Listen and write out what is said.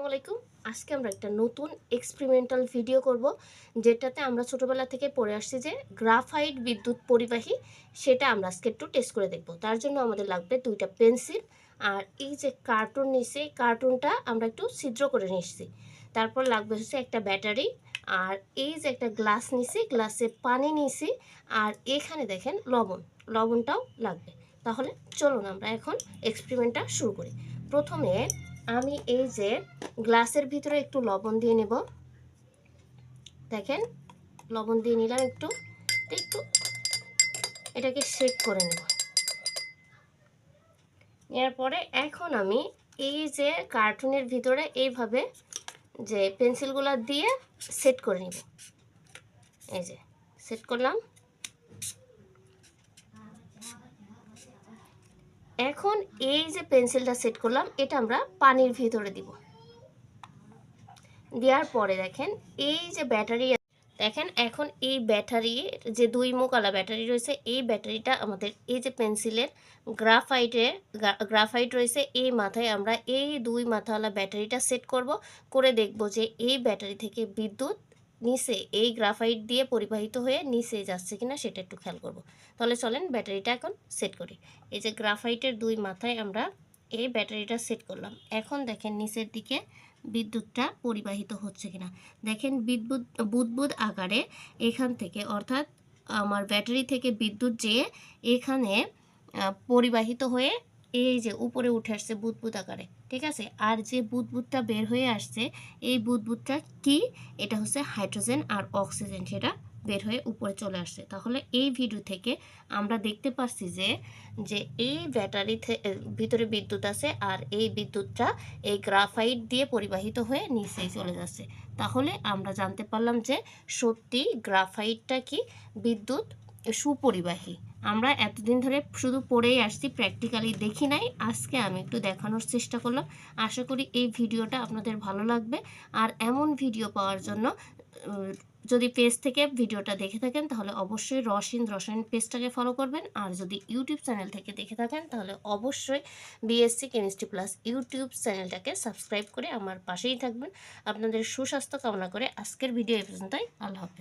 আলাইকুম। আজকে আমরা একটা নতুন এক্সপেরিমেন্টাল ভিডিও করব, যেটাতে আমরা ছোটবেলা থেকে পড়ে আসছি যে গ্রাফাইট বিদ্যুৎ পরিবাহী, সেটা আমরা আজকে একটু টেস্ট করে দেখব। তার জন্য আমাদের লাগবে দুইটা পেন্সিল, আর এই যে কার্টুন নিছি, কার্টুনটা আমরা একটু ছিদ্র করে নিচ্ছি। তারপর লাগবে হচ্ছে একটা ব্যাটারি, আর এই যে একটা গ্লাস নিছি, গ্লাসে পানি নিছি, আর এখানে দেখেন লবণটাও লাগবে। তাহলে চলুন আমরা এখন এক্সপেরিমেন্টটা শুরু করি। প্রথমে আমি এই যে গ্লাসের ভিতরে একটু লবণ দিয়ে নেব। দেখেন, লবণ দিয়ে নিলাম একটু একটু এটাকে শেক করে নেব। নেওয়ার পরে এখন আমি এই যে কার্টুনের ভিতরে এইভাবে যে পেন্সিলগুলো দিয়ে সেট করে নিব। এই যে সেট করলাম। এখন এই যে পেন্সিলটা সেট করলাম, এটা আমরা পানির ভিতরে দিব। দেওয়ার পরে দেখেন এই যে ব্যাটারি, দেখেন এখন এই ব্যাটারির যে দুই মুখওয়ালা ব্যাটারি রয়েছে, এই ব্যাটারিটা আমাদের এই যে পেন্সিলের গ্রাফাইট রয়েছে, এই মাথায় আমরা এই দুই মাথাওয়ালা ব্যাটারিটা সেট করে দেখব যে এই ব্যাটারি থেকে বিদ্যুৎ নিচে এই গ্রাফাইট দিয়ে পরিবাহিত হয়ে নিচে যাচ্ছে কিনা, সেটা একটু খেয়াল করব। তাহলে চলেন ব্যাটারিটা এখন সেট করি। এই যে গ্রাফাইটের দুই মাথায় আমরা এই ব্যাটারিটা সেট করলাম। এখন দেখেন নিচের দিকে বিদ্যুৎটা পরিবাহিত হচ্ছে কিনা। দেখেন বুদবুদ আকারে এখান থেকে, অর্থাৎ আমার ব্যাটারি থেকে বিদ্যুৎ যেয়ে এখানে পরিবাহিত হয়ে এই যে উপরে উঠে আসছে বুদবুদ আকারে, ঠিক আছে। আর যে বুদবুদটা বের হয়ে আসছে, এই বুদবুদটা কি? এটা হচ্ছে হাইড্রোজেন আর অক্সিজেন, সেটা বের হয়ে উপরে চলে আসছে। তাহলে এই ভিডিও থেকে আমরা দেখতে পাচ্ছি যে যে এই ব্যাটারি ভিতরে বিদ্যুৎ আছে, আর এই বিদ্যুৎটা এই গ্রাফাইট দিয়ে পরিবাহিত হয়ে নিচেই চলে যাচ্ছে। তাহলে আমরা জানতে পারলাম যে সত্যি গ্রাফাইটটা কি বিদ্যুৎ সুপরিবাহী। আমরা এতদিন ধরে শুধু পড়েই আসছি, প্র্যাকটিক্যালি দেখি নাই। আজকে আমি একটু দেখানোর চেষ্টা করলাম। আশা করি এই ভিডিওটা আপনাদের ভালো লাগবে। আর এমন ভিডিও পাওয়ার জন্য যদি পেজ থেকে ভিডিওটা দেখে থাকেন, তাহলে অবশ্যই রসায়ন পেজটাকে ফলো করবেন। আর যদি ইউটিউব চ্যানেল থেকে দেখে থাকেন, তাহলে অবশ্যই বিএসসি কেমিস্ট্রি প্লাস ইউটিউব চ্যানেলটাকে সাবস্ক্রাইব করে আমার পাশেই থাকবেন। আপনাদের সুস্বাস্থ্য কামনা করে আজকের ভিডিও এই পর্যন্তই। আল্লাহ হাফেজ।